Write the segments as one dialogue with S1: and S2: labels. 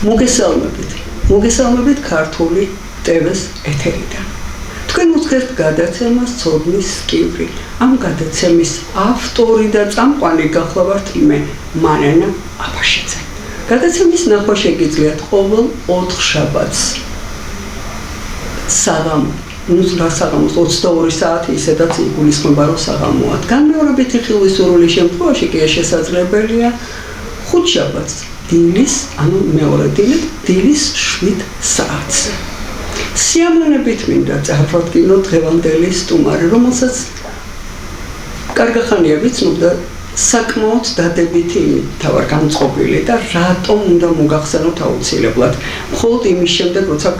S1: მოგესალმებით ქართული ტევეს ეთერიდან. თქვენ უძღებთ გადაცემას ცოდნის კიბრი. ამ გადაცემის ავტორი და წამყვანი გახლავართ მე, მარინა აბაშიძე. გადაცემის ნახვა შეგიძლიათ ყოველ 4 შაბათს. საღამოს 22 საათი ისედაც იგულისხმება რომ საღამოა. განმეორებითი ხილვის სურვილის შემთხვევაში კი შესაძლებელია 5 შაბათს დილის, ანუ მეორე დილის 7 საათს. სიამოვნებით მინდა წარვადგინოთ დღევანდელი სტუმარი, რომელსაც კარგახანია ვიცნობ და საკმაოდ დადებითი თავარ განწყობილი და რატომ უნდა მოგახსენოთ აუცილებლად. მხოლოდ იმის შემდეგ, როცა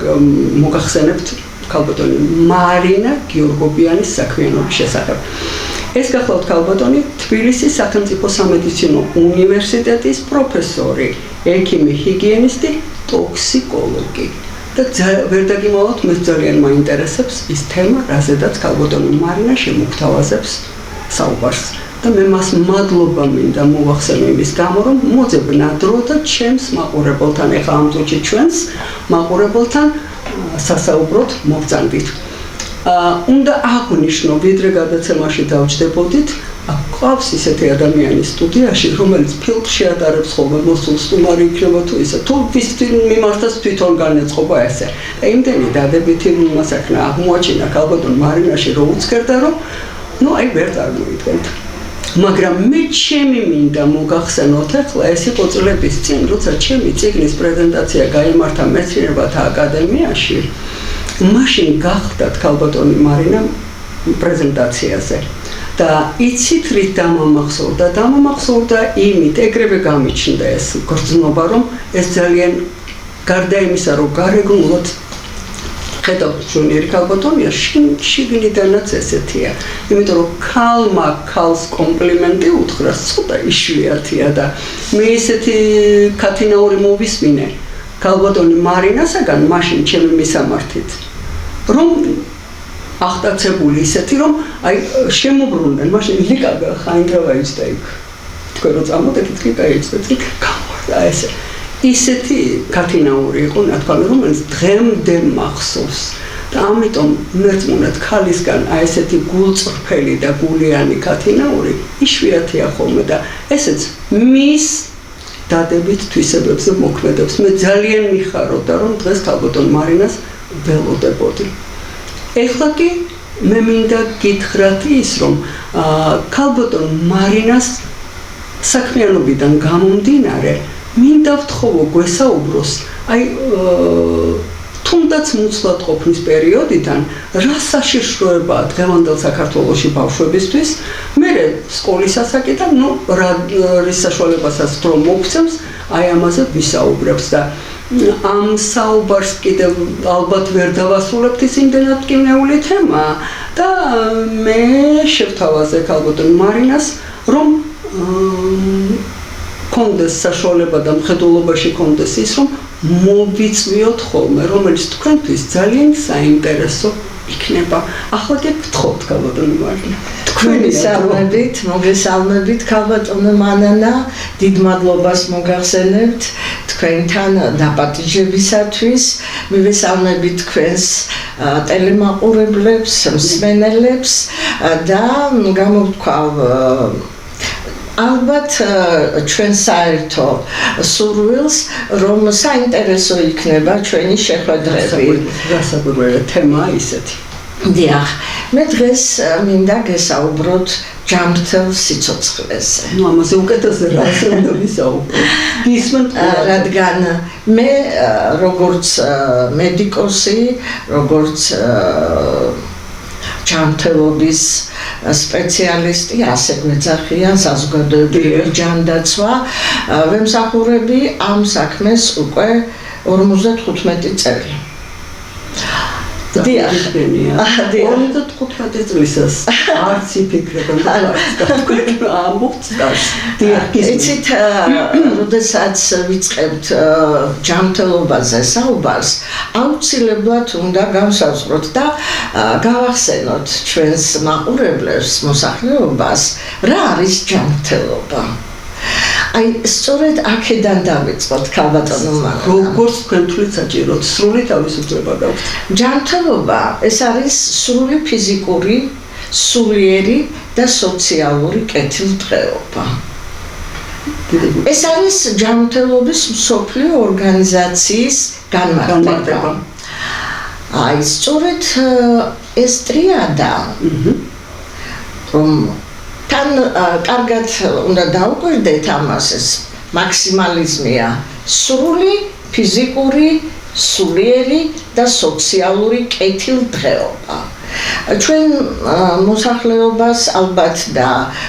S1: მოგახსენებთ ქალბატონი მარინა გიორგობიანის საქმიანობის შესახებ. ეს გახლავთ ქალბატონი თბილისის სახელმწიფო სამედიცინო უნივერსიტეტის პროფესორი, ექიმი, ჰიგიენისტი, ტოქსიკოლოგი. და ვერ დაგიმოვოთ, მე ძალიან მაინტერესებს ის თემა, რაზედაც ქალბატონი მარინა შემოგთავაზებს საუბარს. და მე მას მადლობა მინდა მოვახსენო იმის გამო, რომ მოძებნა დრო და ჩემს მაყურებელთან, ეხლა ამ წუთში ჩვენს მაყურებელთან სასაუბროთ მოგწანდით. უნდა აღვნიშნო, ვიდრე გადაცემაში დავჯდებოდით, ყავს ისეთი ადამიანი სტუდიაში, რომელიც ფილტრში ატარებს ხოლმე მოსულ სტუმარი იქნება თუ ისე, თუ ვის მიმართავს თვითონ განეწყობა ესე. და იმდენი დადებითი მასაკნა აღმოაჩინა ქალბატონ მარინაში, რომ უცქერდა, რომ აი ვერ წარმოიდგენთ. მაგრამ მე ჩემი მინდა მოგახსენოთ ახლა, ეს იყო წლების წინ, როცა ჩემი წიგნის პრეზენტაცია გაიმართა მეცნიერებათა აკადემიაში, მაშინ გახდათ ქალბატონი მარინა პრეზენტაციაზე. და იცით რით დამამახსოვრდა იმით, ეგრევე გამიჩნდა ეს გრძნობა, რომ ეს ძალიან გარდა იმისა, რომ გარეგნულად ხედავთ ჩვენი ქალბატონია, შიგნიდანაც ესეთია. იმიტომ რომ ქალს კომპლიმენტი უთხრას ცოტა იშვიათია და მე ესეთი ქათინაური მოვისმინე ქალბატონი მარინასაგან მაშინ ჩემი მისამართით, რომ ახტაცებული ისეთი, რომ შემოbrunდნენ, მაშინ ლიკა ხაინდრავაიჭდა იქ. თქვენ რო წამოდეთ, ლიკა ეჭდეთ, გამორდა ესე. ისეთი ქათინაური იყო, ნათქვამი, რომელიც დღემდე მახსოვს. და ამიტომ მერწმუნეთ ქალისგან ესეთი გულწრფელი და გულიანი ქათინაური იშვიათია ხოლმე და ესეც მის დადებით თვისებებზე მოქმედებს. მე ძალიან მიხარობდა, რომ დღეს ქალბატონ მარინას ველოდებოდი. ეხლა კი მე მინდა გითხრათ ის, რომ ქალბატონ მარინას საქმიანობიდან გამომდინარე მინდა ვთხოვო გვესაუბროს, თუნდაც მუცლად ყოფნის პერიოდიდან რა საშიშროებაა დღევანდელ საქართველოში ბავშვებისთვის, მერე სკოლის ასაკიდან, რის საშუალებასაც დრო მოგცემს, ამაზე ვისაუბრებს და ამ საუბარს კიდევ ალბათ ვერ დავასრულებთ, ის იმდენად მტკივნეული თემაა და მე შევთავაზე ქალბატონ მარინას, რომ კონდეს საშუალება და მხედველობაში კონდეს ის, რომ მოვიწვიოთ ხოლმე, რომელიც თქვენთვის ძალიან საინტერესო იქნება. ახლა კი გთხოვთ ქალბატონ მარინა.
S2: მოგესალმებით ქალბატონო მარინა, დიდ მადლობას მოგახსენებთ თქვენთან დაპატიჟებისათვის. მივესალმებით თქვენს ტელემაყურებლებს, მსმენელებს და გამოვთქვავ ალბათ ჩვენ საერთო სურვილს, რომ საინტერესო იქნება ჩვენი შეხვედრები.
S1: გასაკვირველი თემაა ისეთი.
S2: დიახ, მე დღეს მინდა გესაუბროთ ჯანმრთელ სიცოცხლეზე.
S1: ამაზე უკეთესად რაზე უნდა ვისაუბროთ? გისმენთ,
S2: რადგან მე როგორც მედიკოსი, როგორც ჯანმრთელობის სპეციალისტი, ასე გვეძახიან საზოგადოებრივი ჯანდაცვა, ვემსახურები ამ საქმეს უკვე 55 წელი. დიახ,
S1: 55 წლისას არც იფიქრებენ და არც ამბობს.
S2: იცით, როდესაც ვიწყებთ ჯანმრთელობაზე საუბარს, აუცილებლად უნდა გავსაზღვროთ და გავახსენოთ ჩვენს მაყურებლებს, მოსახლეობას, რა არის ჯანმრთელობა. აი სწორედ აქედან დავიწყოთ ქალბატონო მამანა.
S1: როგორც თქვენ თვლით საჭიროდ სრული თავისუფლება გაქვთ?
S2: ჯანმრთელობა ეს არის სრული ფიზიკური, სულიერი და სოციალური კეთილდღეობა. ეს არის ჯანმრთელობის მსოფლიო ორგანიზაციის განმარტება. აი სწორედ ეს ტრიადა რომ თან კარგად უნდა დაუკვირდეთ ამას, ეს მაქსიმალიზმია სრული, ფიზიკური, სულიერი და სოციალური კეთილდღეობა. ჩვენ მოსახლეობას ალბათ და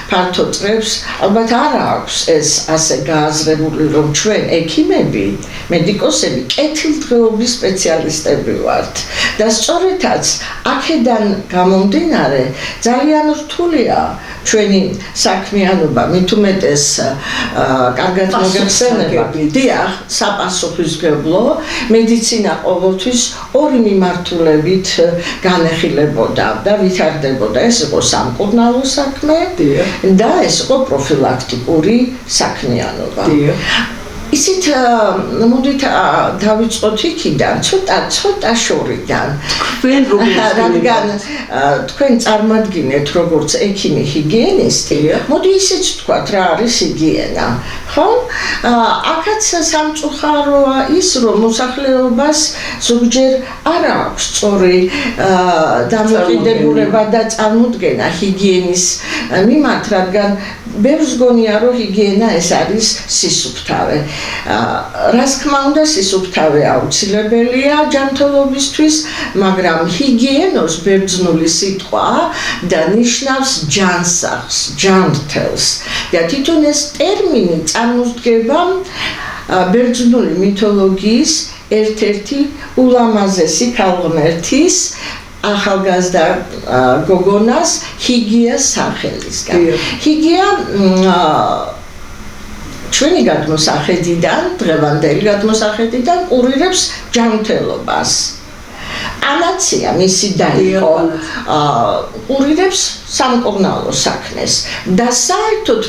S2: ფართო წრებს ალბათ არ აქვს ეს ასე გააზრებული, რომ ჩვენ ექიმები, მედიკოსები კეთილდღეობის სპეციალისტები ვართ და სწორედაც აქედან გამომდინარე ძალიან რთულია ჩვენი საქმიანობა, მით უმეტეს კარგად მოგეხსენება, დიახ, საპასუხისმგებლო მედიცინა ყოველთვის ორი მიმართულებით განეხილებოდა და ვითარდებოდა. ეს იყო სამკურნალო საქმე და ეს იყო პროფილაქტიკური საქმიანობა. ისიც მოდით დავიწყოთ იქიდან, ცოტა შორიდან. რადგან თქვენ წარმადგინეთ როგორც ექიმი ჰიგიენისტი, მოდი ისიც ვთქვათ რა არის ჰიგიენა. ხო? აქაც სამწუხაროა ის, რომ მოსახლეობას ზოგჯერ არ აქვს სწორი დამოკიდებულება და წარმოდგენა ჰიგიენის მიმართ, რადგან ბევრს გონია, რომ ჰიგიენა ეს არის სისუფთავე. რას თქმა უნდა, სისუფთავე აუცილებელია ჯანმრთელობისთვის, მაგრამ ჰიგიენოს ბერძნული სიტყვა და ნიშნავს ჯანსაღს, ჯანმრთელს. და თვითონ ეს ტერმინი წარმოსდგება ბერძნული მითოლოგიის ერთ-ერთი ულამაზესი ქალღმერთის ახალგაზრდა გოგონას ჰიგიას სახელისგან. ჰიგია ჩვენი გადმოსახედიდან, დღევანდელი გადმოსახედიდან ყურირებს ჯანმრთელობას. ანაცია მისი და იყო ყურირებს სამკურნალო საქმეს და საერთოდ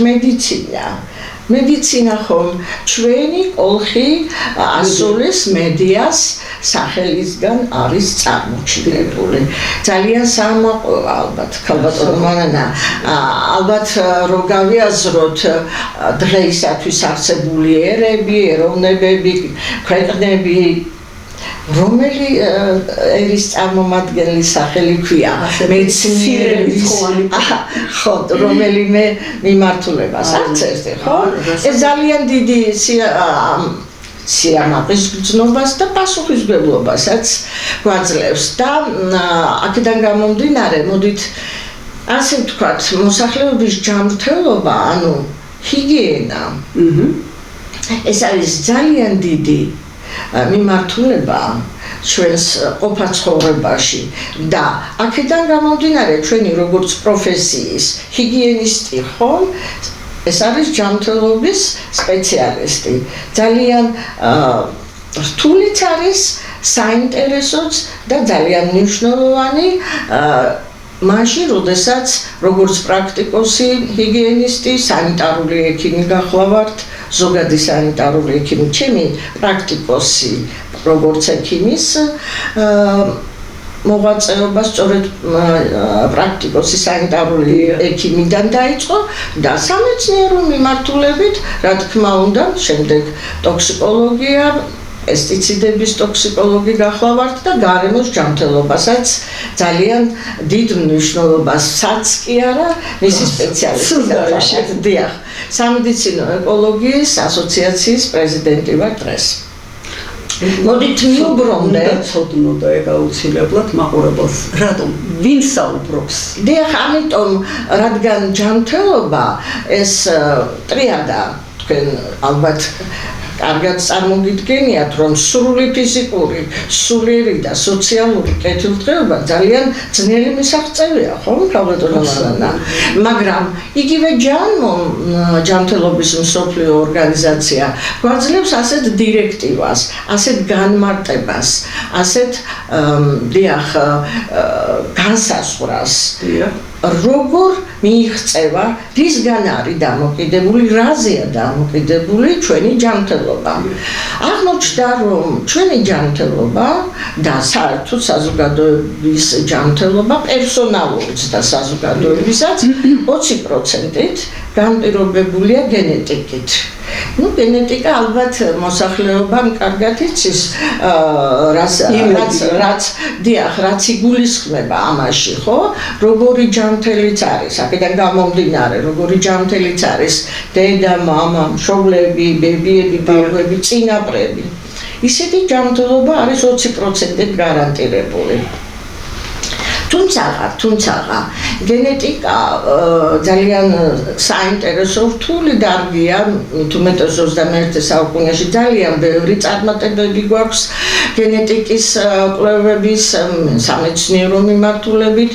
S2: მედიცინა ხომ ჩვენი კოლხი ასულის მედიას სახელისგან არის წარმოჩინებული. ძალიან საამაყოა ალბათ ქალბატონო მამანა, ალბათ რო გავიაზროთ დღეისათვის არსებული ერები, ეროვნებები, ქვეყნები, რომელი ერის წარმომადგენელი სახელი ქვია მეცნიერების ხო რომელიმე მიმართულებას არც ერთი ხო ეს ძალიან დიდი სიამაყის გრძნობას და პასუხისმგებლობასაც გვაძლევს და აქედან გამომდინარე მოდით ასე ვთქვათ მოსახლეობის ჯანმრთელობა ანუ ჰიგიენა ეს არის ძალიან დიდი მიმართულება ჩვენს ყოფა-ცხოვრებაში და აქედან გამომდინარე ჩვენი როგორც პროფესიის ჰიგიენისტი ხომ ეს არის ჯანმრთელობის სპეციალისტი ძალიან რთულიც არის საინტერესოც და ძალიან მნიშვნელოვანი მაშინ, როდესაც როგორც პრაქტიკოსი ჰიგიენისტი, სანიტარული ექიმი გახლავართ, ზოგადი სანიტარული ექიმი, ჩემი პრაქტიკოსი როგორც ექიმის მოღვაწეობა სწორედ პრაქტიკოსი სანიტარული ექიმიდან დაიწყო და სამეცნიერო მიმართულებით, რა თქმა უნდა, შემდეგ ტოქსიკოლოგია პესტიციდების ტოქსიკოლოგი გახლავართ და გარემოს ჯანმრთელობასაც ძალიან დიდ მნიშვნელობასაც კი არა მისი სპეციალისტი. დიახ, სამედიცინო ეკოლოგიის ასოციაციის პრეზიდენტი ვარ დღეს. მოდით მიუბრუნდე
S1: ცოდნოდა ეგ აუცილებლად მაყურებელს. რატომ? ვინ საუბრობს?
S2: დიახ, ამიტომ რადგან ჯანმრთელობა ეს ტრიადა თქვენ ალბათ კარგად წარმოგიდგენიათ, რომ სრული ფიზიკური, სულიერი და სოციალური კეთილდღეობა ძალიან ძნელი მისაღწევია, ხო, ქალბატონო მამანა? მაგრამ იგივე ჯანმრთელობის მსოფლიო ორგანიზაცია გვაძლევს ასეთ დირექტივას, ასეთ განმარტებას, ასეთ განსაზღვრას, როგორ მიიღწევა, რისგან არის დამოკიდებული, რაზეა დამოკიდებული ჩვენი ჯანმრთელობა. აღმოჩნდა, რომ ჩვენი ჯანმრთელობა და საერთოდ საზოგადოების ჯანმრთელობა პერსონალურიც და საზოგადოებისაც 20%-ით განპირობებულია გენეტიკით. გენეტიკა ალბათ მოსახლეობამ კარგად იცის, რაც იგულისხმება ამაში, ხო? როგორი ჯანმრთელიც არის, აქედან გამომდინარე, როგორი ჯანმრთელიც არის დედა, მამა, მშობლები, ბებიები, ბავშვები, წინაპრები. ისეთი ჯანმრთელობა არის 20%-ით გარანტირებული. თუმცა გენეტიკა ძალიან საინტერესო რთული დარგია, თუმეტეს 21 საუკუნეში ძალიან ბევრი წარმატებები გვაქვს გენეტიკის კვლევების, სამეცნიერო მიმართულებით,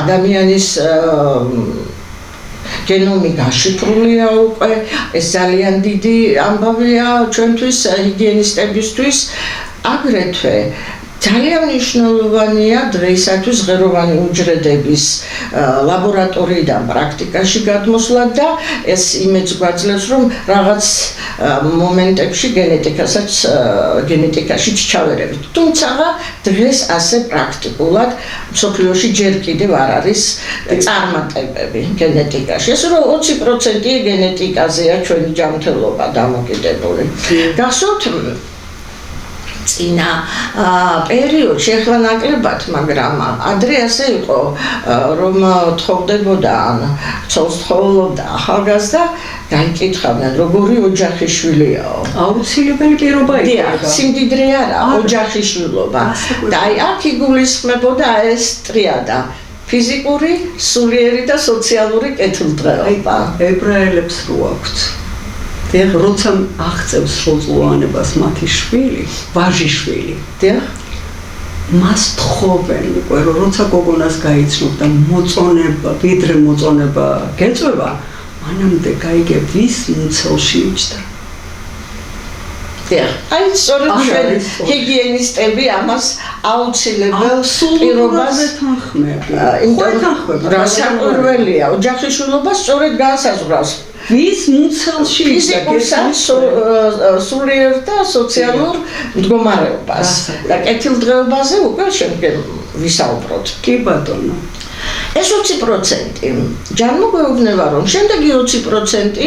S2: ადამიანის გენომი გაშიფრულია უკვე, ეს ძალიან დიდი ამბავია ჩვენთვის, ჰიგიენისტებისთვის, აგრეთვე ძალიან მნიშვნელოვანია დღეისათვის ღეროვანი უჯრედების ლაბორატორიიდან პრაქტიკაში გადმოსვლა და ეს იმედს გვაძლევს, რომ რაღაც მომენტებში გენეტიკაშიც ჩავერევით. თუმცა დღეს ასე პრაქტიკულად მსოფლიოში ჯერ კიდევ არ არის წარმატებები გენეტიკაში. ეს რომ 20% გენეტიკაზეა ჩვენი ჯანმრთელობა დამოკიდებული. გახსოვთ წინა პერიოდში, ახლა ნაკლებად, მაგრამ ადრე ასე იყო, რომ თხოვდებოდა ან ცოლს თხოვობდა ახალგაზრდა, დაიკითხავდნენ, როგორი ოჯახის შვილიაო.
S1: აუცილებელი პირობა იყო.
S2: სიმდიდრე არა, ოჯახის შვილობა. და აქ იგულისხმებოდა ეს ტრიადა. ფიზიკური, სულიერი და სოციალური კეთილდღეობა.
S1: ებრაელებს რო აქვთ. როცა აღწევს სრულწლოვანებას მათი შვილი, ვაჟიშვილი, მას თხოვენ უკვე, როცა გოგონას გაიცნობ და მოწონება, ვიდრე მოწონება გეწვევა, მანამდე გაიგებ ვის მუცელში იჯდა.
S2: აი, სწორედ ჩვენი ჰიგიენისტები ამას აუცილებელ პირობას
S1: თანხმები.
S2: რა საკურველია, ოჯახის შვილობა სწორედ განსაზღვრავს
S1: ვის მუცელში
S2: ფიზიკურსა, სულიერ და სოციალურ მდგომარეობას და კეთილდღეობაზე უკვე შემდგომ ვისაუბროთ.
S1: კი ბატონო.
S2: ეს 20% ჯანმრთელობა, რომ შემდეგი 20%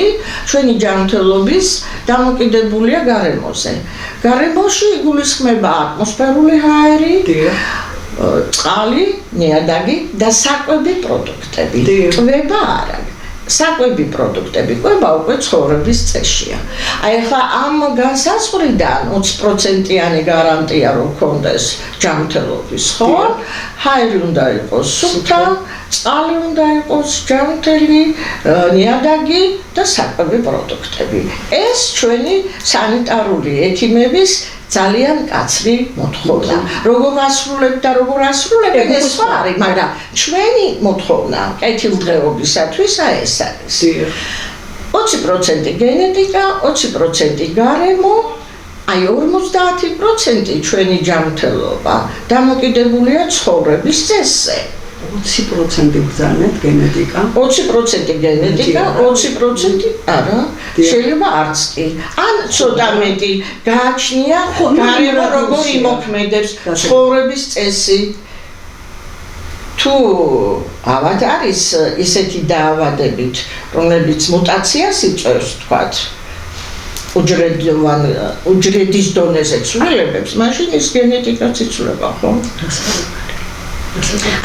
S2: ჩვენი ჯანმრთელობის დამოკიდებულია გარემოზე. გარემოში იგულისხმება ატმოსფერული ჰაერი, წყალი, ნიადაგი და საკვები პროდუქტები. კვება არა. საკვები პროდუქტები კვება უკვე ცხოვრების წესშია. აი ახლა ამ განსაზღვრიდან 20%-იანი გარანტია რომ გქონდეს ჯანმრთელობის, ხო? ჰაერი უნდა იყოს სუფთა, წყალი უნდა იყოს ჯანმრთელი, ნიადაგი და საკვები პროდუქტები. ეს ჩვენი სანიტარული ექიმების ძალიან კაცრი მოთხოვნა. როგორ ასრულებთ და როგორ ასრულებენ ეს სხვა არის, მაგრამ ჩვენი მოთხოვნა კეთილდღეობისათვის ეს არის. 20% გენეტიკა, 20% გარემო, აი 50% ჩვენი ჯანმრთელობა დამოკიდებულია ცხოვრების წესზე.
S1: 20% ბრძანეთ გენეტიკა.
S2: 20% გენეტიკა, 20% არა. შეიძლება არც კი. ან ცოტა მეტი გააჩნია გარემო როგორ იმოქმედებს ცხოვრების წესი. თუ ავად არის ისეთი დაავადებით, რომლებიც მუტაციას იწვევს, თქვათ, უჯრედის დონეზე ცვლილებებს, მაშინ ის გენეტიკაც იცვლება, ხო?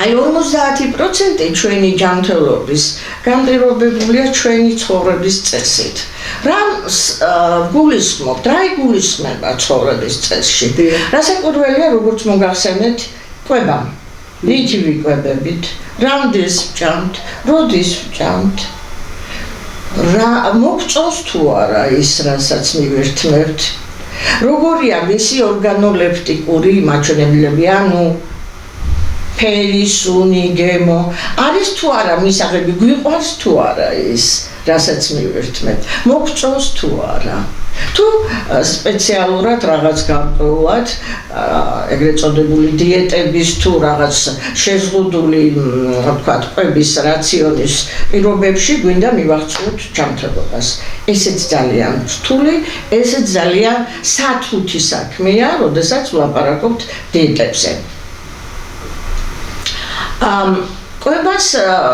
S2: აი 50% ჩვენი ჯანმრთელობის განპირობებულია ჩვენი ცხოვრების წესით. რა გულისხმობთ, რა იგულისხმება ცხოვრების წესში? რასაკურველია, როგორც მოგახსენეთ, კვება. რითი ვიკვებებით? რამდენს ვჭამთ? როდის ვჭამთ? რა მოგწონს თუ არა ის, რასაც მივერთმევთ? როგორია მისი ორგანოლეპტიკური მაჩვენებლები, ანუ ფერი, სუნი, გემო არის თუ არა მისაღები გვიყვარს თუ არა ის რასაც მივერთმევთ მოგწონს თუ არა თუ სპეციალურად რაღაც გამყრულად ეგრეთ წოდებული დიეტების თუ რაღაც შეზღუდული თქვათ ყვების რაციონის პირობებში გვინდა მივახცოთ ჯანმრთელობას ესეც ძალიან რთული ესეც ძალიან სათუთი საქმეა როდესაც ვლაპარაკობთ დიეტებზე ყვებას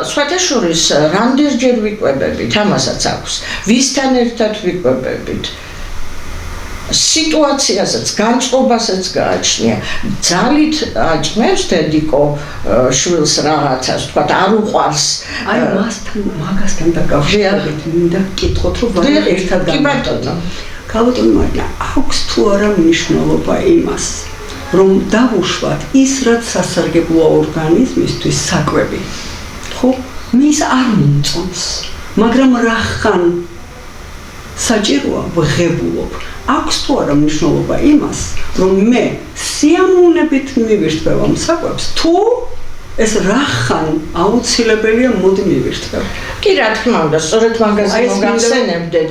S2: სხვათა შორის რამდენჯერ ვიკვებებით ამასაც აქვს ვისთან ერთად ვიკვებებით სიტუაციასაც განწყობასაც გააჩნია ძალით აჭმევს დედიკო შვილს რაღაცას თქვათ არ უყვარს
S1: აი მაგასთან დაკავშირებით მინდა გკითხოთ რომ ვარ ერთად გამარტო ქალბატონო მარია აქვს თუ არა მნიშვნელობა იმას რომ დავუშვათ ის რაც სასარგებლოა ორგანიზმისთვის საკვები ხო მის არ მომწონს მაგრამ რახან საჭიროა ვღებულობ აქვს თუ არა მნიშვნელობა იმას რომ მე სიამოვნებით მივირთვევ ამ საკვებს თუ ეს რახან აუცილებელია მოდი მივირთვევ
S2: კი რა თქმა უნდა სწორედ მაგაზე მოგახსენებდეთ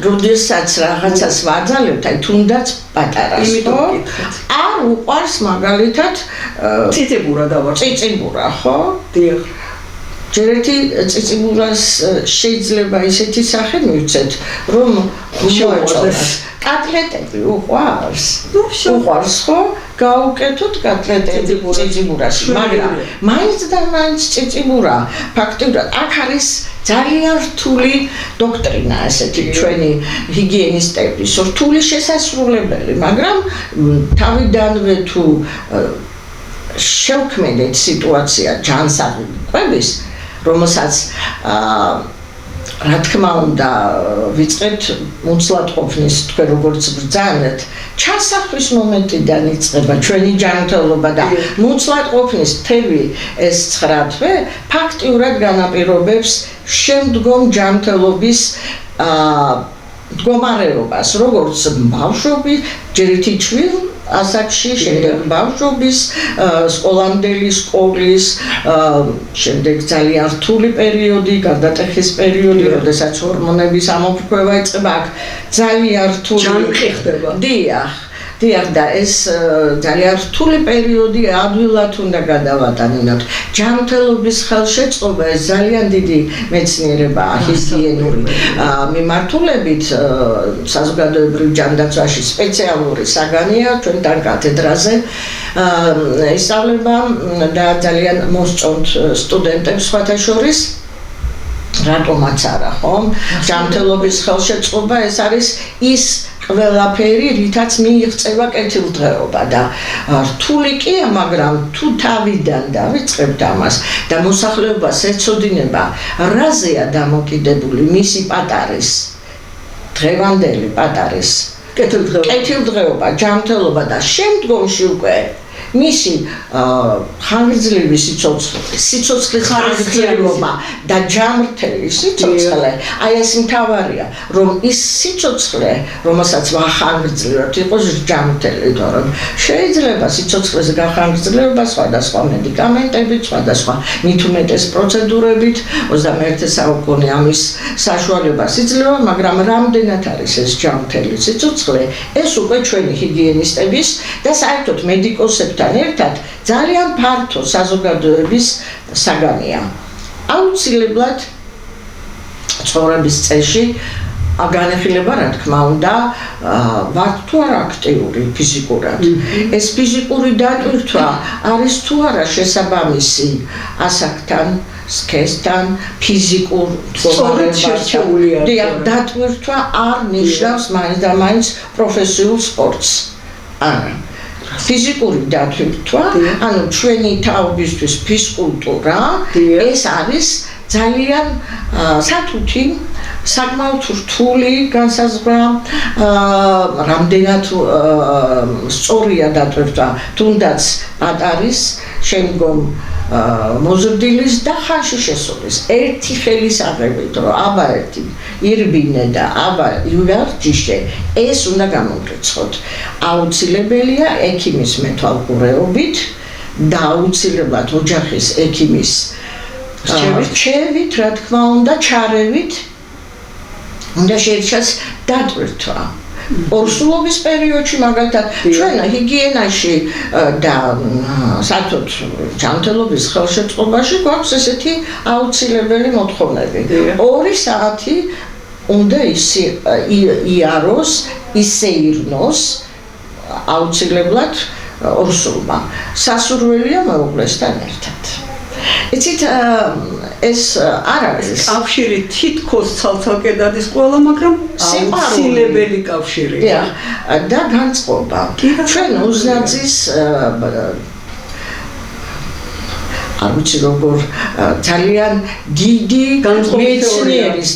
S2: როდესაც რაღაცას ვაძალებთ აი თუნდაც პატარას ხო არ უყვარს მაგალითად
S1: ციციბურა დავარ
S2: ციციბურა ხო
S1: დიახ
S2: ჯერ ერთი ციციბურას შეიძლება ისეთი სახე მივცეთ რომ მოეწონოს კატლეტები უყვარს უყვარს ხო გაუკეთოთ კატლეტები ციციბურაში მაგრამ მაინც და მაინც ციციბურა ფაქტობრივად აქ არის ძალიან რთული დოქტრინა ესეთი ჩვენი ჰიგიენისტების რთული შესასრულებელი მაგრამ თავიდანვე თუ შევქმნით სიტუაცია ჯანსაღმების რომელსაც რა თქმა უნდა ვიწყებთ მუცლადყოფნის თქვენ როგორც ბრძანეთ ჩასახვის მომენტიდან იწყება ჩვენი ჯანმრთელობა და მუცლადყოფნის თვე ეს 9 თვე ფაქტიურად განაპირობებს შემდგომ ჯანმრთელობის მდგომარეობას როგორც ბავშვები ჯერ ერთი ჩვილი ასაკში შემდეგ ბავშვობის სკოლამდელი სკოლის შემდეგ ძალიან რთული პერიოდი გარდატეხის პერიოდი როდესაც ჰორმონების ამოფრქვევა იწყება აქ ძალიან რთული
S1: ჯანმრთელი ხდება
S2: დიახ და ეს ძალიან რთული პერიოდი ადვილად უნდა გადავატანინოთ ჯანმრთელობის ხელშეწყობა ეს ძალიან დიდი მეცნიერებაა ჰიგიენური მიმართულებით საზოგადოებრივ ჯანდაცვაში სპეციალური საგანია ჩვენთან კათედრაზე ისწავლება და ძალიან მოსწონთ სტუდენტებს სხვათა შორის რატომაც არა ხო ჯანმრთელობის ხელშეწყობა ეს არის ის ყველაფერი რითაც მიიღწევა კეთილდღეობა და რთული კია მაგრამ თუ თავიდან დავიწყებთ ამას და მოსახლეობას ეცოდინება რაზეა დამოკიდებული მისი პატარის დღევანდელი პატარის კეთილდღეობა ჯანმრთელობა და შემდგომში უკვე მისი ხანგრძლივი სიცოცხლის ხანგრძლივობა და ჯანმრთელი სიცოცხლე აი ეს მთავარია რომ ის სიცოცხლე რომელსაც ვახანგრძლივებთ იყოს ჯანმრთელი თორემ შეიძლება სიცოცხლეს გახანგრძლივება სხვადასხვა მედიკამენტებით სხვადასხვა მით უმეტეს პროცედურებით 21 საუკუნე ამის საშუალებას იძლევა მაგრამ რამდენად არის ეს ჯანმრთელი სიცოცხლე ეს უკვე ჩვენი ჰიგიენისტების და საერთოდ მედიკოსებთან ერთად ძალიან ფართო საზოგადოების საგანია. აუცილებლად ცხოვრების წესში განეხილება რა თქმა უნდა ვართ თუ არა აქტიური ფიზიკურად. ეს ფიზიკური დატვირთვა არის თუ არა შესაბამისი ასაკთან სქესთან ფიზიკურ მდგომარეობასთან. დატვირთვა არ ნიშნავს მაინც და მაინც პროფესიულ სპორტს. არა ფიზიკური დატვირთვა, ანუ ჩვენი თაობისთვის ფიზკულტურა, ეს არის ძალიან სათუთი, საკმაოდ რთული განსაზღვრა, რამდენად სწორია დატვირთვა, თუნდაც პატარის, შემდგომ მოზრდილის და ხანში შესულის. ერთი ხელის აღებით, რომ აბა ერთი ირბინე და აბა ივარჯიშე, ეს უნდა გამომრიცხოთ. აუცილებელია ექიმის მეთვალყურეობით და აუცილებლად ოჯახის ექიმის რჩევით, რა თქმა უნდა, ჩარევით უნდა შეირჩას დატვირთვა. ორსულობის პერიოდში მაგალითად ჩვენ ჰიგიენაში და საერთოდ ჯანმრთელობის ხელშეწყობაში გვაქვს ესეთი აუცილებელი მოთხოვნები. 2 საათი უნდა იაროს, ისეირნოს აუცილებლად ორსულმა. სასურველია მეუღლესთან ერთად. იცით ეს არ არის
S1: კავშირი თითქოს ცალ-ცალკე დადის ყველა, მაგრამ აუცილებელი კავშირია
S2: და განწყობა. ჩვენ უზნაძის არ ვიცი როგორ ძალიან დიდი მეცნიერის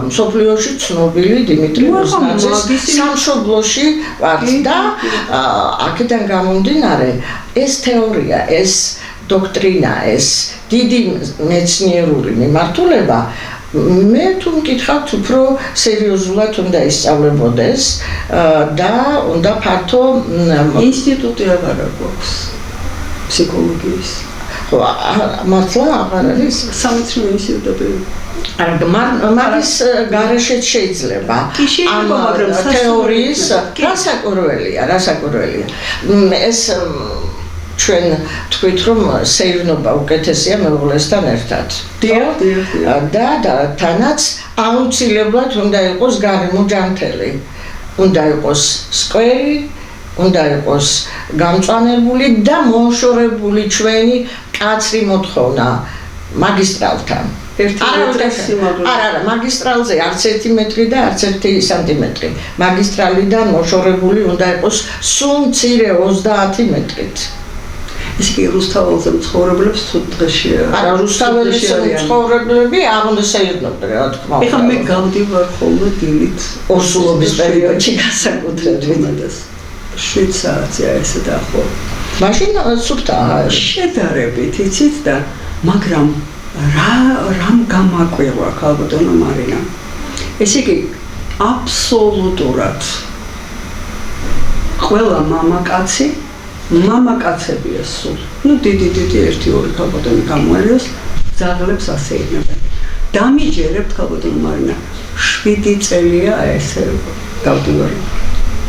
S2: მსოფლიოში ცნობილი დიმიტრი უზნაძის სამშობლოში ვართ და აქედან გამომდინარე ეს თეორია, ეს დოქტრინა, ეს დიდი მეცნიერული მიმართულება მე თუ მკითხავთ უფრო სერიოზულად უნდა ისწავლებოდეს და უნდა ფართო
S1: ინსტიტუტი აღარ აქვს ფსიქოლოგიის.
S2: მართლა აღარ არის
S1: სამეცნიერო ინსტიტუტი.
S2: მაგის გარეშეც შეიძლება ამ თეორიის რასაკურველია. ეს ჩვენ თქვით რომ სეირნობა უკეთესია მეუღლესთან ერთად. და თანაც აუცილებლად უნდა იყოს გარემო ჯანმრთელი. უნდა იყოს სკვერი, უნდა იყოს გამწვანებული და მოშორებული ჩვენი კაცრი მოთხოვნა მაგისტრალთან. არა, მაგისტრალზე არც 1 მეტრი და არც 1 სანტიმეტრი. მაგისტრალიდან მოშორებული უნდა იყოს სულ მცირე 30 მეტრით.
S1: ისე კი რუსთაველზე მცხოვრებლებს თუ დღეში
S2: არა, რუსთაველზე მცხოვრებლები არ უნდა საერთოდ რა თქმა უნდა.
S1: ეხლა მე გავდივარ ხოლმე დილით
S2: ორსულობის პერიოდში განსაკუთრებით.
S1: 7 საათია ესე დახო.
S2: მაშინ სუფთაა
S1: შედარებით, იცით და მაგრამ რამ გამაკვირვა ქალბატონო მარინა. ესე იგი აბსოლუტურად ყველა მამაკაცებია სულ. დიდი 1-2 ქალბატონი გამოერიოს, ძაღლებს ასეირნებენ. დამიჯერებთ ქალბატონო მარინა. 7 წელია ესე გავდივარ.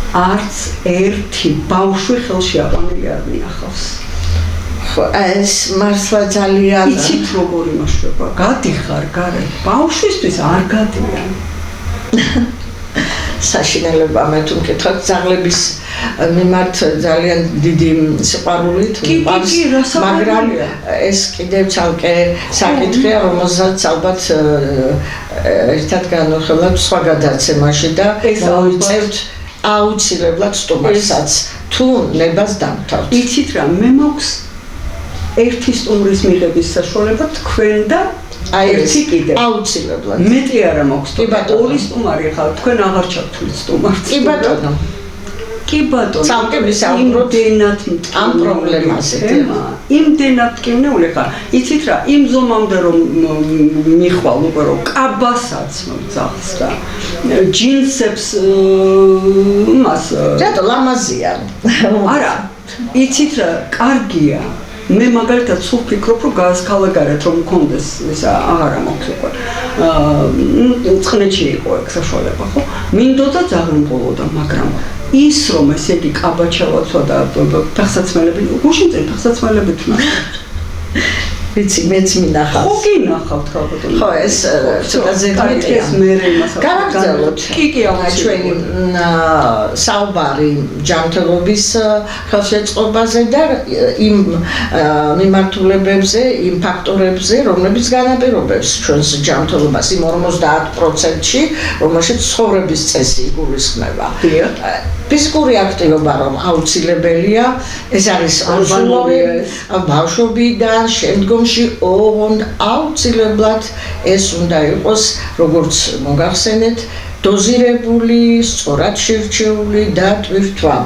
S1: არც ერთი ბავშვი ხელში აყვანილი არ მინახავს.
S2: ეს მართლა ძალიან
S1: იცით როგორ იმაშრება? გადიხარ გარეთ. ბავშვისთვის არ გადიან.
S2: საშინელება მე თუ მკითხავთ ძაღლების მიმართ ძალიან დიდი სიყვარულით მყავს, მაგრამ ეს კიდევ ცალკე საკითხია, რომელსაც ალბათ ერთად განვიხილავთ სხვა გადაცემაში და მოვიწევთ აუცილებლად სტუმარსაც თუ ნებას დამთავრთ.
S1: იცით რა, მე მაქვს ერთი სტუმრის მიღების საშუალება თქვენ და ერთი კიდევ.
S2: აუცილებლად.
S1: მეტი არა მაქვს. 2 სტუმარი ხარ, თქვენ აღარ ჩავთვლით სტუმარს.
S2: კი ბატონო.
S1: კი ბატონო.
S2: ცალკე ვისაუბროთ ამ პრობლემაზე.
S1: იმდენად მტკივნეული ხარ. იცით რა, იმ ზომამდე რომ მიხვალ უკვე რომ კაბასაც მოძახს და ჯინსებს მას
S2: რატო ლამაზია?
S1: არა, იცით რა, კარგია. მე მაგალითად სულ ფიქრობ რომ გასქალაგარეთ რომ მქონდეს ისა აღარა მაქვს უკვე. წყნეთში იყო ეგ საშუალება, ხო? მინდოდა ძაღლმყოლოდა, მაგრამ ის რომ ესე იგი კაბაჩავაცვა და ფეხსაცმელები, გუშინწინ ფეხსაცმელები თმაშ.
S2: ვიცი, მეც მინახავს.
S1: ხო გინახავთ ქალბატონო.
S2: ხო, ეს ცოტა ზედმეტია.
S1: ეს მე იმასაც
S2: გავაგზავნოთ.
S1: კი,
S2: ჩვენი საუბარი ჯანმრთელობის ხელშეწყობაზე და იმ მიმართულებებზე, იმ ფაქტორებზე, რომლებიც განაპირობებს ჩვენს ჯანმრთელობას იმ 50%-ში, რომელშიც ცხოვრების წესი იგულისხმება. ფიზიკური აქტივობა რომ აუცილებელია, ეს არის ორსულოვი ბავშვობიდან, შემდგომში ოღონდ აუცილებლად ეს უნდა იყოს, როგორც მოგახსენეთ, დოზირებული, სწორად შერჩეული დატვირთვა.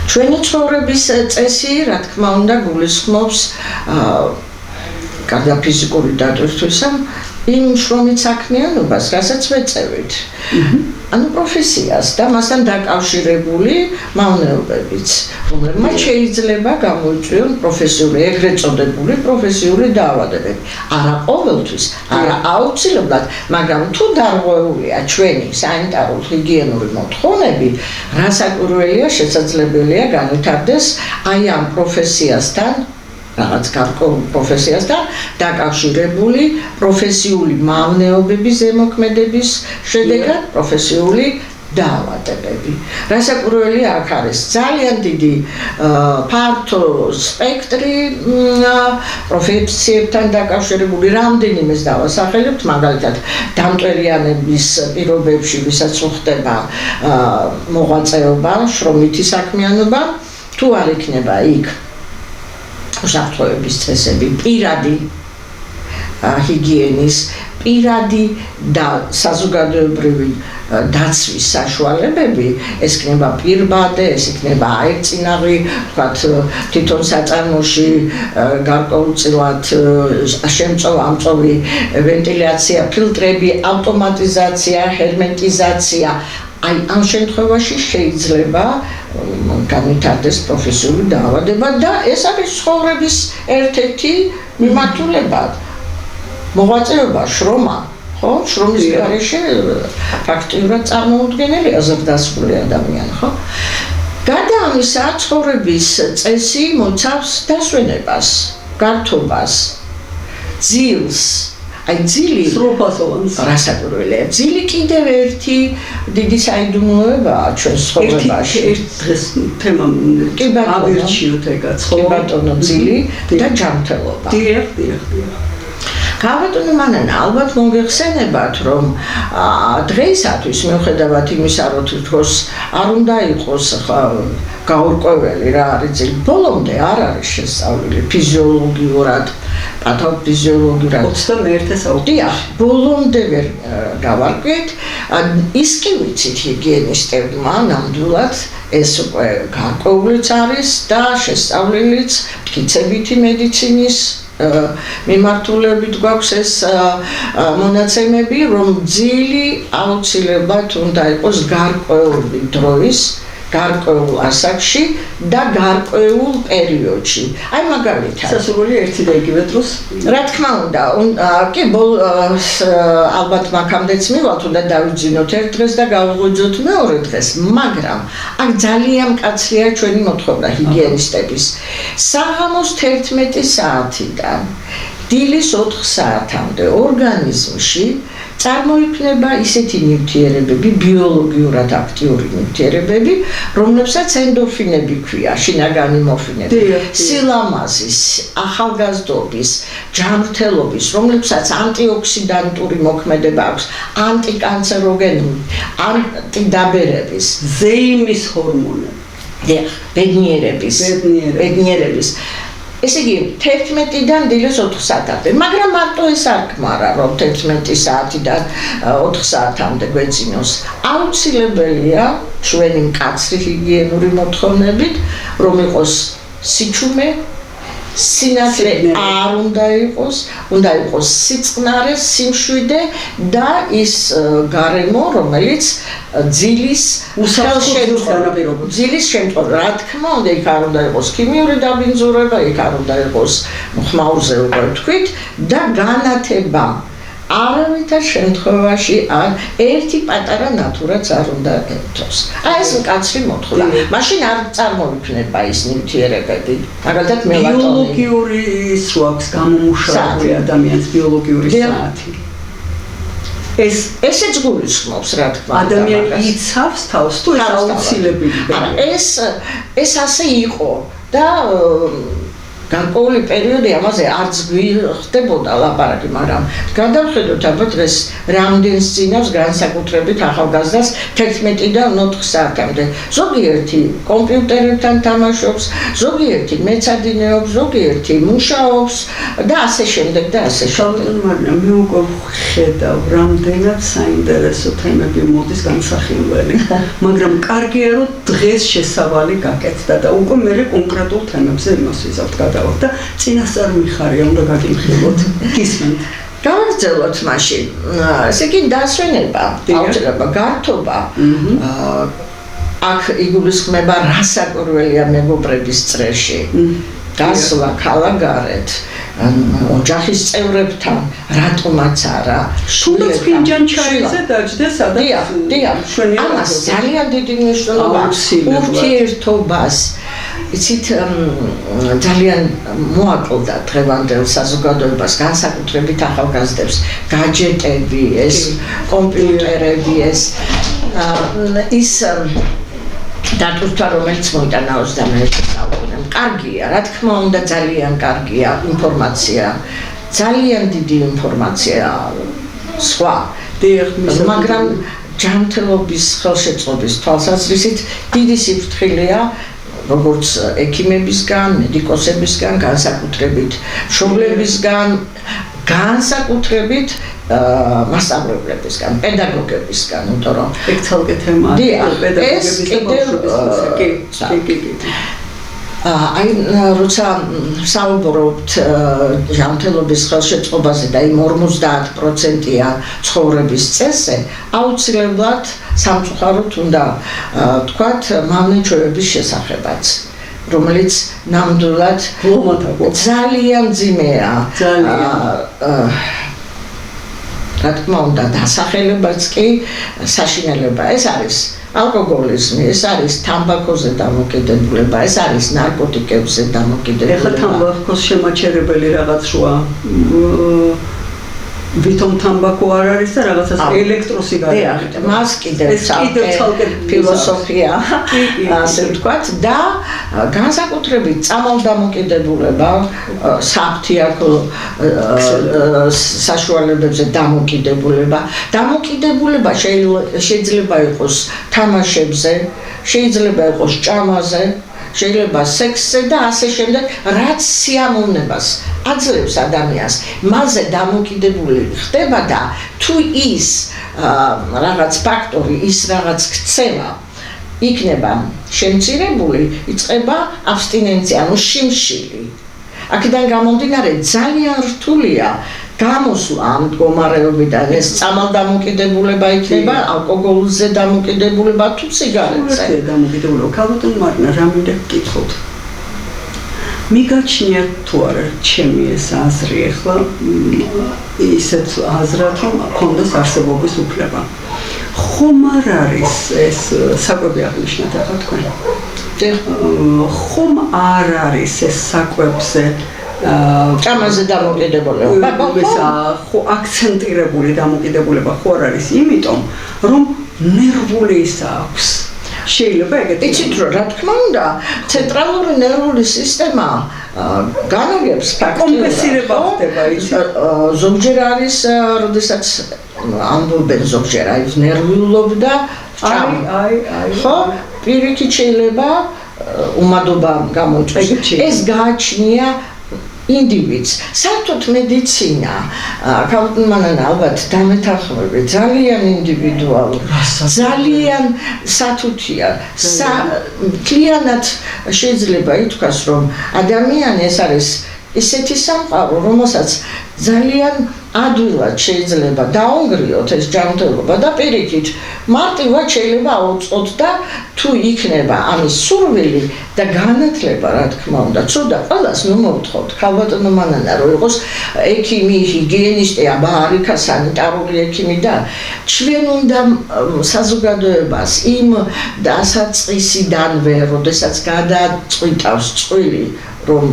S2: ჩვენი ცხოვრების წესი, რა თქმა უნდა, გულისხმობს გარდა ფიზიკური დატვირთვისა, იმ შრომით საქმიანობას, რასაც ვეწევით. ანუ პროფესიას და მასთან დაკავშირებული მავნეობებიც, რომლებმაც შეიძლება გამოიწვიონ პროფესიული, ეგრეთ წოდებული პროფესიული დაავადებები. არა ყოველთვის, არა აუცილებლად, მაგრამ თუ დარღვეულია ჩვენი სანიტარული ჰიგიენური მოთხოვნები, რასაკვირველია, შესაძლებელია განვითარდეს აი ამ პროფესიასთან რაღაც გარკვეულ პროფესიასთან დაკავშირებული პროფესიული მავნეობების ზემოქმედების შედეგად პროფესიული დაავადებები. რასაკვირველია აქ არის ძალიან დიდი ფართო სპექტრი პროფესიებთან დაკავშირებული რამდენიმეს დავასახელებთ, მაგალითად დამტვერიანების პირობებში, ვისაც ხდება მოღვაწეობა, შრომითი საქმიანობა, თუ არ იქნება იქ უსაფრთხოების წესები, პირადი ჰიგიენის, პირადი და საზოგადოებრივი დაცვის საშუალებები, ეს იქნება პირბადე, ეს იქნება აერწინაღი, ვთქვათ, თვითონ საწარმოში გარკვეულწილად შემწვა-ამწვავი ვენტილაცია, ფილტრები, ავტომატიზაცია, ჰერმეტიზაცია. აი ამ შემთხვევაში შეიძლება განვითარდეს პროფესიული დაავადება და ეს არის ცხოვრების ერთ-ერთი მიმართულება. მოღვაწეობა, შრომა, ხო? შრომის გარეშე ფაქტიურად წარმოუდგენელია ზრდასრული ადამიანი, ხო? გარდა ამისა, ცხოვრების წესი მოიცავს დასვენებას, გართობას, ძილს. აი ძილი
S1: სრულფასოვანს.
S2: რასაკვირველია, ძილი კიდევ ერთი დიდი საიდუმლოებაა ჩვენს ცხოვრებაში.
S1: ერთ დღეს თემა ავირჩიოთ ეგაც, ხო?
S2: კი ბატონო, ძილი და ჯანმრთელობა.
S1: დიახ.
S2: ბატონო მანანა, ალბათ მოგეხსენებათ, რომ დღეისათვის მიუხედავად იმისა, რომ თვითონ არ უნდა იყოს გაურკვეველი რა არის ძილი, ბოლომდე არ არის შესწავლილი ფიზიოლოგიურად, პათოფიზიოლოგიურად.
S1: 21 საუკუნეში.
S2: დიახ, ბოლომდე ვერ გავარკვიეთ. ის კი ვიცით ჰიგიენისტებმა ნამდვილად ეს უკვე გარკვეულიც არის და შესწავლილიც მტკიცებითი მედიცინის მიმართულებით გვაქვს ეს მონაცემები, რომ ძილი აუცილებლად უნდა იყოს გარკვეული დროის, გარკვეულ ასაკში და გარკვეულ პერიოდში. აი მაგალითად,
S1: სასურველი ერთი და იგივე დროს.
S2: რა თქმა უნდა, კი ალბათ მაგამდეც მივალთ, უნდა დავიძინოთ ერთ დღეს და გავღვიძოთ მეორე დღეს, მაგრამ აქ ძალიან მკაცრია ჩვენი მოთხოვნა ჰიგიენისტების. საღამოს 11 საათიდან დილის 4 საათამდე ორგანიზმში წარმოიქმნება ისეთი ნივთიერებები, ბიოლოგიურად აქტიური ნივთიერებები, რომლებსაც ენდორფინები ქვია, შინაგანი მორფინები, სილამაზის, ახალგაზრდობის, ჯანმრთელობის, რომლებსაც ანტიოქსიდანტური მოქმედება აქვს, ანტიკანცეროგენური, ანტიდაბერების,
S1: ზეიმის ჰორმონები,
S2: ბედნიერების. ესე იგი 11-დან დილის 4 საათამდე, მაგრამ მარტო ეს არ გმარა, რომ 11 საათიდან 4 საათამდე გვეძინოს. აუცილებელია ჩვენი მკაცრი ჰიგიენური მოთხოვნებით, რომ იყოს სიჩუმე, სინათლე არ უნდა იყოს, უნდა იყოს სიწყნარე, სიმშვიდე და ის გარემო, რომელიც ძილის შემთხვევაში, რა თქმა უნდა, იქ არ უნდა იყოს ქიმიური დაბინძურება, იქ არ უნდა იყოს ხმაურზე უკვე ვთქვით და განათება. არავითარ შემთხვევაში ერთი პატარა ნატურაც არ უნდა ეთოს. აი ეს მკაცრი მოთხოვნა. მაშინ არ წარმოიქმნება ის ნივთიერებები. მაგალითად მელატონინი.
S1: ბიოლოგიური ის რო აქვს გამომუშავებული ადამიანის ბიოლოგიური საათი.
S2: ესეც გულისხმობს, რა თქმა უნდა.
S1: ადამიანი იცავს თავს თუ ეს აუცილებელია.
S2: ეს ასე იყო და გარკვეული პერიოდი ამაზე არც გვიხდებოდა ლაპარაკი, მაგრამ გადავხედოთ აბა დღეს რამდენს წინავს განსაკუთრებით ახალგაზრდას 11-დან 4 საათამდე. ზოგიერთი კომპიუტერებთან თამაშობს, ზოგიერთი მეცადინეობს, ზოგიერთი მუშაობს და ასე შემდეგ და ასე შემდეგ.
S1: მაგრამ მე უკვე ხედავ რამდენად საინტერესო თემები მოდის განსახილველი, მაგრამ კარგია რომ დღეს შესავალი გაკეთდა და უკვე მე კონკრეტულ თემებზე იმას ვიზავთ და წინასწარ მიხარია უნდა გაგიმხილოთ. გისმენთ.
S2: გავაგრძელოთ მაშინ. ესე იგი დასვენება, აუცილებლობა, გართობა. აქ იგულისხმება რასაკვირველია მეგობრების წრეში. გასვლა ქალაქგარეთ, ოჯახის წევრებთან, რატომაც არა,
S1: შვილებს ფინჯან ჩაიზე დაჯდეს სადაც
S2: შვენია. ამას ძალიან დიდი მნიშვნელობა აქვს ურთიერთობას. იცით, ძალიან მოაკლდა დღევანდელ საზოგადოებას, განსაკუთრებით ახალგაზრდებს, გაჯეტები, ეს კომპიუტერები, ის დატვირთვა, რომელიც მოიტანა 21 საუკუნემ. კარგია, რა თქმა უნდა, ძალიან კარგია ინფორმაცია, ძალიან დიდი ინფორმაცია სხვა, მაგრამ ჯანმრთელობის ხელშეწყობის თვალსაზრისით დიდი სიფრთხილეა როგორც ექიმებისგან, მედიკოსებისგან, განსაკუთრებით მშობლებისგან, განსაკუთრებით მასწავლებლებისგან, პედაგოგებისგან, იმიტომ რომ
S1: ეგ ცალკე თემაა,
S2: აი, როცა საუბრობთ ჯანმრთელობის ხელშეწყობაზე და იმ 50%-ია ცხოვრების წესზე, აუცილებლად სამწუხაროდ უნდა ვთქვათ მავნეჩვევების შესახებაც, რომელიც ნამდვილად ძალიან მძიმეა. რა თქმა უნდა, დასახელებაც კი საშინელება. ეს არის ალკოჰოლიზმი, ეს არის თამბაქოზე დამოკიდებულება, ეს არის ნარკოტიკებზე დამოკიდებულება.
S1: ეხლა თამბაქოს შემაჩერებელი რაღაც შუა ვითომ თამბაქო არ არის და რაღაცას ელექტროსიგარეტი.
S2: მას კიდევ ცალკე ფილოსოფია, ასე ვთქვათ, და განსაკუთრებით წამალდამოკიდებულება, საფთიაქო საშუალებებზე დამოკიდებულება შეიძლება იყოს თამაშებზე, შეიძლება იყოს ჭამაზე, შეიძლება სექსზე და ასე შემდეგ, რაც სიამოვნებას აძლევს ადამიანს, მასზე დამოკიდებული ხდება და თუ ის რაღაც ფაქტორი, ის რაღაც ქცევა იქნება შემცირებული, იწყება აბსტინენცია, ანუ შიმშილი. აქედან გამომდინარე ძალიან რთულია გამოსვლა ამ მდგომარეობიდან, ეს წამალდამოკიდებულება იქნება, ალკოჰოლზე დამოკიდებულება თუ სიგარეტზე.
S1: დამოკიდებულება. ქალბატონ მარინა, რა მინდა გკითხოთ? მიგაჩნია თუ არა ჩემი ეს აზრი ახლა ისეთ აზრად, რომ ქონდეს არსებობის უფლება. ხომ არ არის ეს საკვები აღნიშნეთ ახლა თქვენ? ხომ არ არის ეს საკვებზე
S2: ჭამაზე დამოკიდებულება,
S1: ხო აქცენტირებული დამოკიდებულება ხო არ არის, იმიტომ რომ ნერვული ის აქვს. შეიძლება ეგეთი
S2: იცით რომ რა თქმა უნდა ცენტრალური ნერვული სისტემა განაგებს
S1: კომპენსირება ხდება იცით
S2: ზოგჯერ არის როდესაც ამბობენ ზოგჯერ აი ნერვიულობდა ხო პირიქით შეიძლება უმადობა გამოიწვიოს ეს გააჩნია ინდივიდს. საერთოდ მედიცინა, ქალბატონმანანა ალბათ დამეთანხმები, ძალიან ინდივიდუალური, ძალიან სათუთია. მთლიანად შეიძლება ითქვას, რომ ადამიანი ეს არის ისეთი სამყარო, რომელსაც ძალიან ადვილად შეიძლება დაუნგრიოთ ეს ჯანმრთელობა და პირიქით მარტივად შეიძლება აუწყოთ და თუ იქნება ამის სურვილი და განათლება, რა თქმა უნდა, ცუდა ყველას მოვთხოვთ ქალბატონო მანანა რომ იყოს ექიმი, ჰიგიენისტი, აბარიქა, სანიტარული ექიმი და ჩვენ უნდა საზოგადოებას იმ დასაწყისიდანვე, როდესაც გადაწყვიტავს წვილი, რომ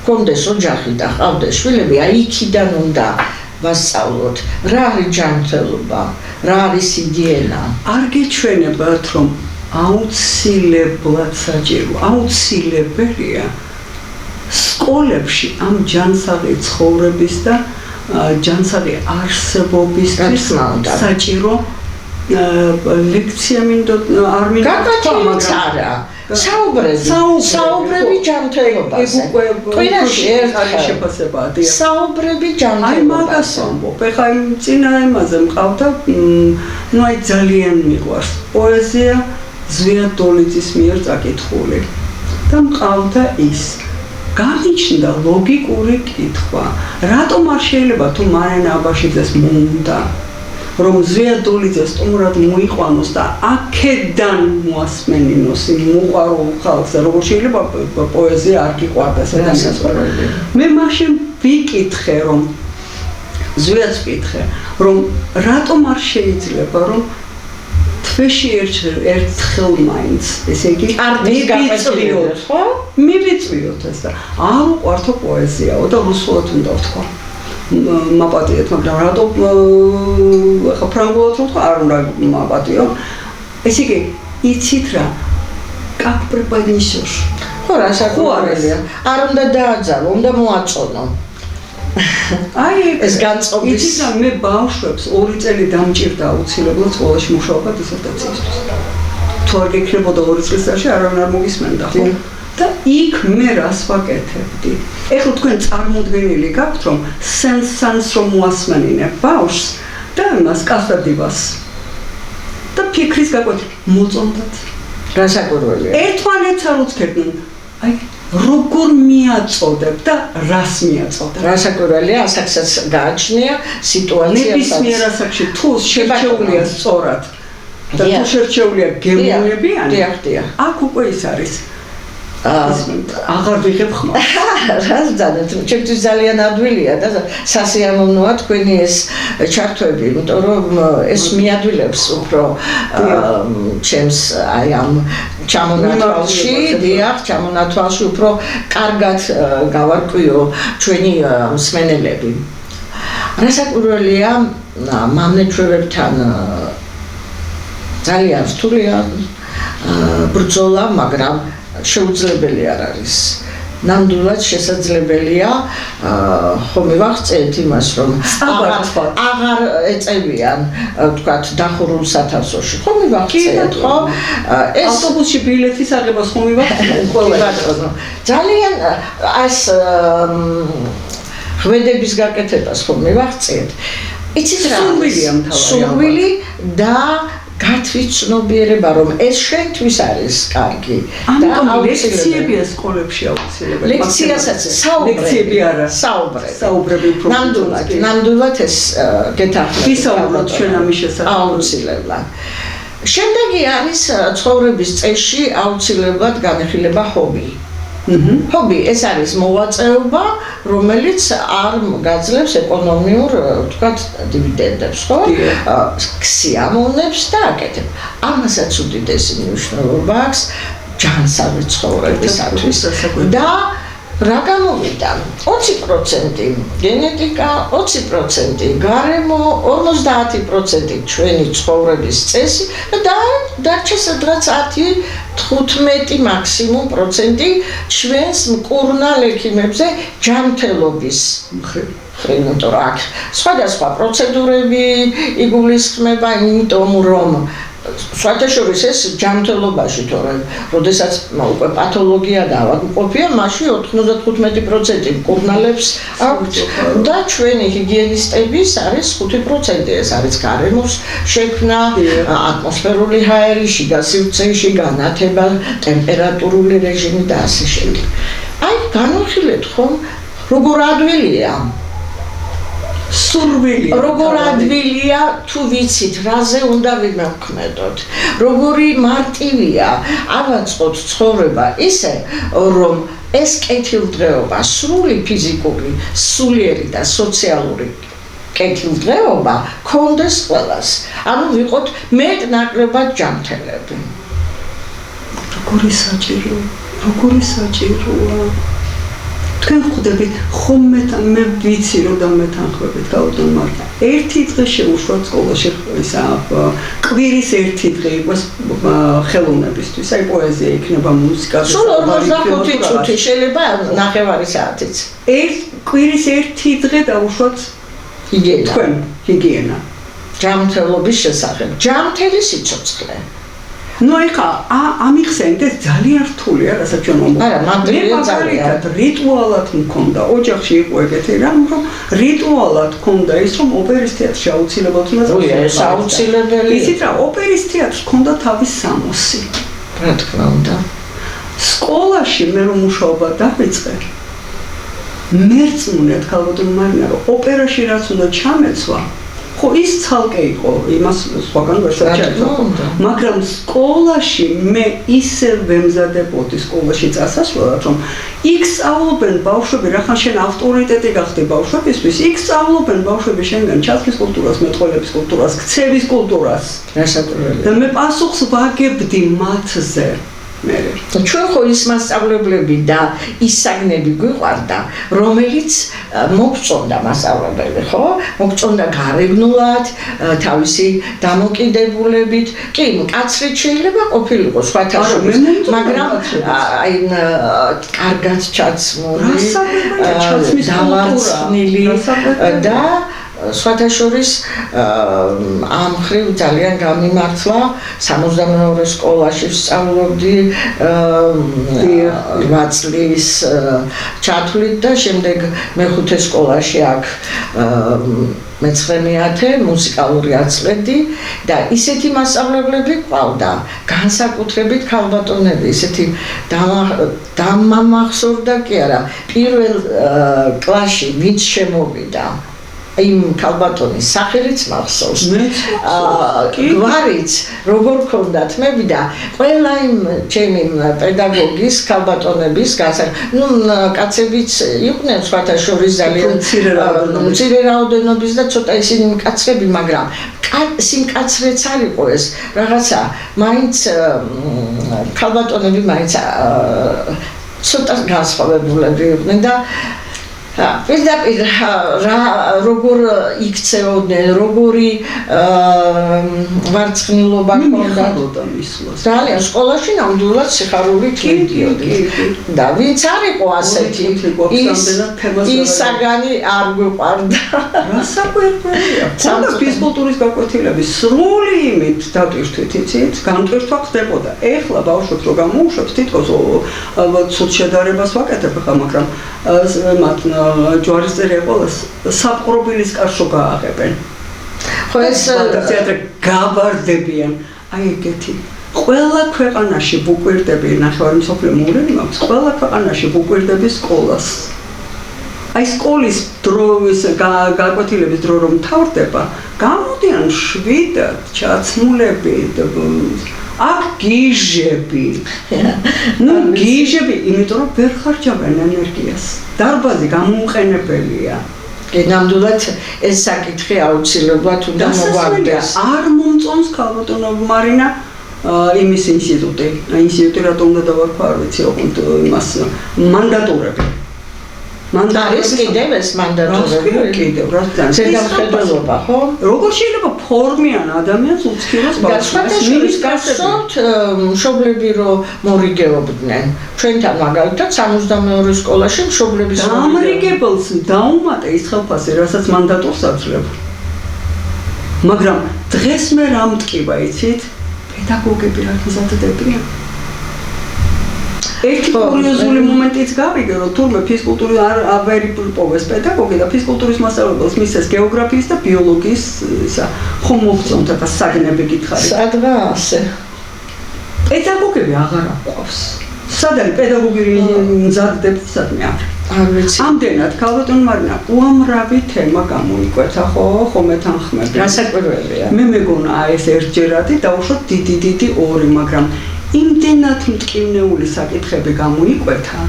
S2: კონდეს ოჯახი და ყავდეს შვილები, აი იქიდან უნდა ვასწავლოთ, რა არის ჯანმრთელობა, რა არის ჰიგიენა.
S1: არ გეჩვენებათ, რომ აუცილებლად საჭირო, აუცილებელია სკოლებში ამ ჯანსაღი ცხოვრების და ჯანსაღი არსებობისთვის საჭირო ლექცია მინდო არ მინდო
S2: არა საუბრები ჯანმრთელობაზე. ყვინაში ერთხელ
S1: შეფასებაა.
S2: საუბრები ჯანმრთელობაზე.
S1: აი მაგას ვამბობ. ეხლა იმ წინა ემაზე მყავდა, ну აი ძალიან მიყვარს პოეზია ზვიად დოლიძის მიერ წაკითხული. და მყავდა ის გამიჩნდა ლოგიკური კითხვა. რატომ არ შეიძლება თუ მარინა აბაშიძეს მოუნდა რომ ზვიადოლიძე სტუმრად მოიყვანოს და აქედან მოასმენინოს იმ მოყვარულ ხალხს, როგორ შეიძლება პოეზია არ გიყვარდეს ადამიანს. მე მაშინ ვიკითხე, რომ ზვიადს ვკითხე, რომ რატომ არ შეიძლება რომ თვეში ერთხელ მაინც, ესე იგი, მივიწვიოთ ეს და არ უყვართო პოეზიაო და რუსულად უნდა ვთქვა. მაპატიეთ, მაგრამ რატომ ხა ფრანგულად ვთქვა, არ უნდა მაპატიო. ესე იგი, იცით რა, как преподнесешь.
S2: ხო, რა საკუთარია. არ უნდა დააძალო, უნდა მოაწონო.
S1: აი
S2: ეს განწყობის
S1: იცით რა, მე ბავშვებს 2 წელი დამჭირდა აუცილებლად სკოლაში მუშაობა დისერტაციისთვის. თუ არ გექნებოდა 2 წლის წაში არავინ არ მოგისმენდა, ხო? და იქ მე რას ვაკეთებდი? ეხლა თქვენ წარმოდგენილი გაქვთ, რომ სენს რომ მოასმენინებ ბავშვს და მას კასტადივას და ფიქრის გაკვეთილი მოწონდათ.
S2: რა საკურველია.
S1: ერთმანეთს არ უცქერდნენ. აი როგორ მიაწოდებ და რას მიაწოდებ?
S2: რა საკურველია, ასაკსაც გააჩნია სიტუაცია.
S1: ნებისმიერ ასაკში თუ შერჩეულია სწორად და თუ შერჩეულია გემოვნებიანი, აქ უკვე ის არის. აღარ ვიღებ ხმას.
S2: რა ზადეთ, ჩემთვის ძალიან ადვილია და სასიამოვნოა თქვენი ეს ჩართვები, იმიტომ რომ ეს მიადვილებს უფრო ჩემს აი ამ ჩამონათვალში, დიახ, ჩამონათვალში უფრო კარგად გავარკვიო ჩვენი მსმენელები. რასაკურველია, მამნეჩვევებთან ძალიან რთულია ბრძოლა, მაგრამ შეუძლებელი არ არის. ნამდვილად შესაძლებელია ხომ მივახცეთ იმას, რომ აღარ ეწევიან, ვთქვათ, დახურულ სათავსოში. ხომ მივახცეთ, ხო?
S1: ეს ავტობუსში ბილეთის აღებას ხომ მივახცეთ ყველა.
S2: ძალიან ეს ღვედების გაკეთებას ხომ მივახცეთ. იცით რა? სურვილი და გათვითცნობიერება, რომ ეს შენთვის არის კარგი
S1: და ლექციებია სკოლებში აუცილებელი.
S2: ლექციასაც საუბრები უფრო ნამდვილად ეს გეთახმებით.
S1: ვისაუბროთ ჩვენ ამის შესახებ
S2: აუცილებლად. შემდეგი არის ცხოვრების წესში აუცილებლად განეხილება ჰობი. ჰობი ეს არის მოვაწეობა, რომელიც არ გაძლევს ეკონომიურ, ვთქვათ, დივიდენდებს, ხო? სიამოვნებს და აკეთებ. ამასაც უდიდესი მნიშვნელობა აქვს ჯანსაღი ცხოვრებისათვის. და რა გამოვიდა? 20% გენეტიკა, 20% გარემო, 50% ჩვენი ცხოვრების წესი და დარჩა სადღაც 10-15 მაქსიმუმ პროცენტი ჩვენს მკურნალ ექიმებზე ჯანმრთელობის მხრივ. იმიტომ რომ აქ სხვადასხვა პროცედურები იგულისხმება, იმიტომ რომ საერთაშორისო ეს ჯანმრთელობაში, თორემ, როდესაც უკვე პათოლოგია დაავადმყოფია, მაშინ 95% მკურნალებს აქვთ და ჩვენი ჰიგიენისტების არის 5%. ეს არის გარემოს შექმნა, ატმოსფერული ჰაერი, შიგა სივრცეში განათება, ტემპერატურული რეჟიმი და ასე შემდეგ. აი, განვიხილეთ ხომ, როგორ ადვილია.
S1: სურვილი
S2: როგორ ადვილია თუ ვიცით რაზე უნდა ვიმოვქმედოთ, როგორი მარტივია ავაწყოთ ცხოვრება ისე, რომ ეს კეთილდღეობა, სრული ფიზიკური, სულიერი და სოციალური კეთილდღეობა გქონდეს ყველას. ანუ ვიყოთ მეტ-ნაკლებად ჯანმრთელები.
S1: როგორი საჭიროა. თქვენ ხვდებით, ხომ მე ვიცი რომ დამეთანხმებით გაუდონ, მაგრამ ერთი დღე შეუშვათ სკოლაში ისა კვირის ერთი დღე იყოს ხელოვნებისთვის, აი პოეზია იქნება, მუსიკა,
S2: სულ 45 წუთი შეიძლება ნახევარი საათიც.
S1: კვირის ერთი დღე დაუშვათ
S2: ჰიგიენა.
S1: თქვენ ჰიგიენა.
S2: ჯანმრთელობის შესახებ. ჯანმრთელი სიცოცხლე.
S1: ნუ ეხა ამიხსენეთ ეს ძალიან რთულია, რასაც ჩვენ ვამბობთ.
S2: არა, მაგალითად
S1: რიტუალად მქონდა, ოჯახში იყო ეგეთი რამ, რომ რიტუალად მქონდა ის, რომ ოპერის თეატრში აუცილებლად უნდა
S2: წავიდე. ეს აუცილებელი.
S1: იცით რა, ოპერის თეატრში მქონდა თავის სამოსი.
S2: რა თქმა უნდა.
S1: სკოლაში მე რომ მუშაობა დავიწყე, მერწმუნედ ქალბატონი მარინა რომ ოპერაში რაც უნდა ჩამეცვა ხო ის ცალკე იყო იმას სხვაგან ვერ საჭირო მაგრამ სკოლაში მე ისე ვემზადებოდი სკოლაში წასასვლელად რომ იქ სწავლობენ ბავშვები რახან შენ ავტორიტეტი გახდი ბავშვებისთვის იქ სწავლობენ ბავშვები შენგან ჩათვლის კულტურას მეტყველების კულტურას ქცევის კულტურას და მე პასუხს ვაგებდი მათზე
S2: ჩვენ ხო ის მასწავლებლები და ის საგნები გვიყვარდა, რომელიც მოგწონდა მასწავლებელი, ხო? მოგწონდა გარეგნულად, თავისი დამოკიდებულებით. კი, მკაცრით შეიძლება ყოფილიყო სხვათა შორის, მაგრამ აი კარგად ჩაცმული, დავარცხნილი და სხვათა შორის ამ ხრივ ძალიან გამიმართლა 62 სკოლაში ვსწავლობდი 8 წლის ჩათვლით და შემდეგ მეხუთე სკოლაში აქ მე-9 მუსიკალური აწლედი და ისეთი მასწავლებლები ყავდა განსაკუთრებით ქალბატონები ისეთი დამამახსოვრდა კი არა პირველ კლასში ვინც შემოვიდა იმ ქალბატონის სახელიც მახსოვს. გვარიც როგორ ქონდათ მე და ყველა იმ ჩემი პედაგოგის ქალბატონების კაცებიც იყვნენ სხვათა შორის ძალიან მცირე რაოდენობის და ცოტა ისინი მკაცრები, მაგრამ სიმკაცრეც არ იყო ეს რაღაცა მაინც ქალბატონები მაინც ცოტა განსხვავებულები იყვნენ და პირდაპირ როგორ იქცეოდნენ, როგორი ვარცხნილობა ჰქონდათ. ძალიან სკოლაში ნამდვილად სიხარულით მიდიოდი. და ვინც არ იყო ასეთი, ის საგანი არ გვიყვარდა.
S1: რა საკვირველია. ხოდა ფიზკულტურის გაკვეთილები სრული იმით დატვირთვით, იცით? გამტვირთვა ხდებოდა. ეხლა ბავშვებს რო გამოუშვებს, თითქოს ალბათ ცუდ შედარებას ვაკეთებ ხა, მაგრამ მათ ჯვარისწერია ყოველს საპყრობილის კარშო გააღებენ. ხო ეს თეატრ გაბარდებიან. აი ეგეთი. ყველა ქვეყანაში ვუკვირდები ნახევარი მსოფლიო მოვლენი მაქვს. ყველა ქვეყანაში ვუკვირდები სკოლას. აი სკოლის დროის გაკვეთილების დრო რომ თავდება, გამოდიან შვიდად ჩაცმულებით აქ გიჟები. გიჟები, იმიტომ რომ ვერ ხარჯავენ ენერგიას. დარბაზი გამოუყენებელია.
S2: ნამდვილად ეს საკითხი აუცილებლად უნდა მოგვარდეს.
S1: არ მომწონს ქალბატონო მარინა იმის ინსტიტუტი. ინსტიტუტი რატომ უნდა დავარქვა, არ ვიცი, ოღონდ იმას მანდატურები.
S2: არის კიდევ ეს მანდატურები?
S1: კიდევ, რა თქმა უნდა.
S2: ზედამხედველობა, ხო?
S1: როგორ შეიძლება ფორმიან ადამიანს უცქიროს ბავშვს?
S2: მინის გასწორთ მშობლები რო მორიგეობდნენ. ჩვენთან მაგალითად 62 სკოლაში მშობლების
S1: ამრიგებელს დაუმატე ის ხელფასი, რასაც მანდატურს აძლევ. მაგრამ დღეს მე რა მტკივა, იცით? პედაგოგები რა მზადდებიან? ერთი კურიოზული მომენტიც გავიგე, რომ თურმე ფიზკულტური არ იპოვეს პედაგოგი და ფიზკულტურის მასწავლებელს მისცეს გეოგრაფიის და ბიოლოგიის ისა ხომ მოგწონთ ახლა საგნები გითხარი.
S2: სადღა ასე.
S1: პედაგოგები აღარ აყვავს. სად არის პედაგოგი მზადდება, სადმე არ.
S2: არ ვიცი.
S1: ამდენად ქალბატონი მარინა უამრავი თემა გამოიკვეთა, ხო მეთანხმები.
S2: გასაკვირველია.
S1: მე მეგონა ეს ერთჯერადი დაუშვათ დიდი ორი, მაგრამ იმდენად მტკივნეული საკითხები გამოიკვეთა,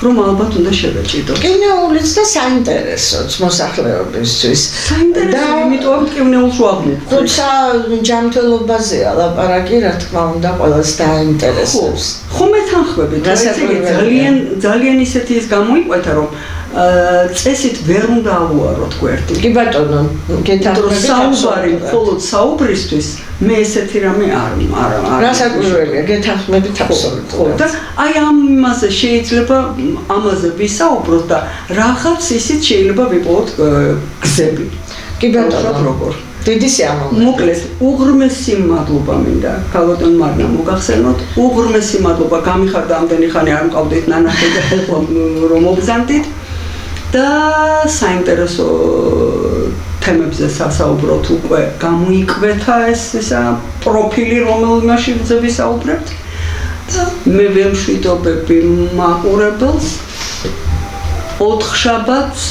S1: რომ ალბათ უნდა შევეჭიდო.
S2: მტკივნეულიც და საინტერესოც მოსახლეობისთვის.
S1: საინტერესო, იმიტომ მტკივნეულს ვაღმობ.
S2: თუმცა ჯანმრთელობაზეა ლაპარაკი, რა თქმა უნდა, ყველას დაინტერესებს.
S1: ხო მეთანხმებით, ძალიან ისეთი ის გამოიკვეთა, რომ წესით ვერ უნდა ავუაროთ გვერდი.
S2: კი ბატონო, გეთანხმებით
S1: საუბარი მხოლოდ საუბრისთვის მე ესეთი რამე არ.
S2: რასაკვირველია, გეთანხმებით აბსოლუტურად.
S1: და აი ამაზე შეიძლება ამაზე ვისაუბროთ და რაღაც ისიც შეიძლება ვიპოვოთ გზები.
S2: კი ბატონო,
S1: როგორ?
S2: დიდი სიამოვნებაა.
S1: მოკლედ, უღრმესი მადლობა მინდა ქალბატონ მარინა მოგახსენოთ. უღრმესი მადლობა, გამიხარდა ამდენი ხანი არ მყავდით ნანახი და ეხლა რომ მოგზანდით. და საინტერესო თემებზე სასაუბროთ უკვე გამოიკვეთა ეს პროფილი რომელმაში ვისაუბრებთ და მე ვემშვიდობები მაყურებელს ოთხშაბათს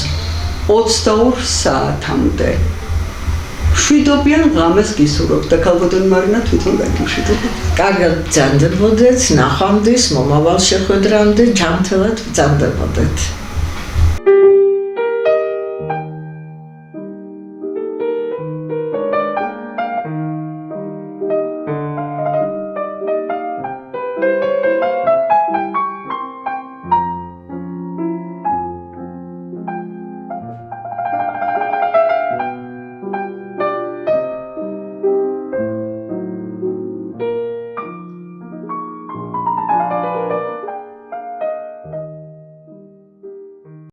S1: 22 საათამდე. შვიდობიან ღამეს გისურვებთ და ქალბატონი მარინა თვითონ გაგიმშვიდობთ.
S2: კარგად ბრძანდებოდეთ, ნახვამდის, მომავალ შეხვედრამდე, ჯანმრთელად ბრძანდებოდეთ.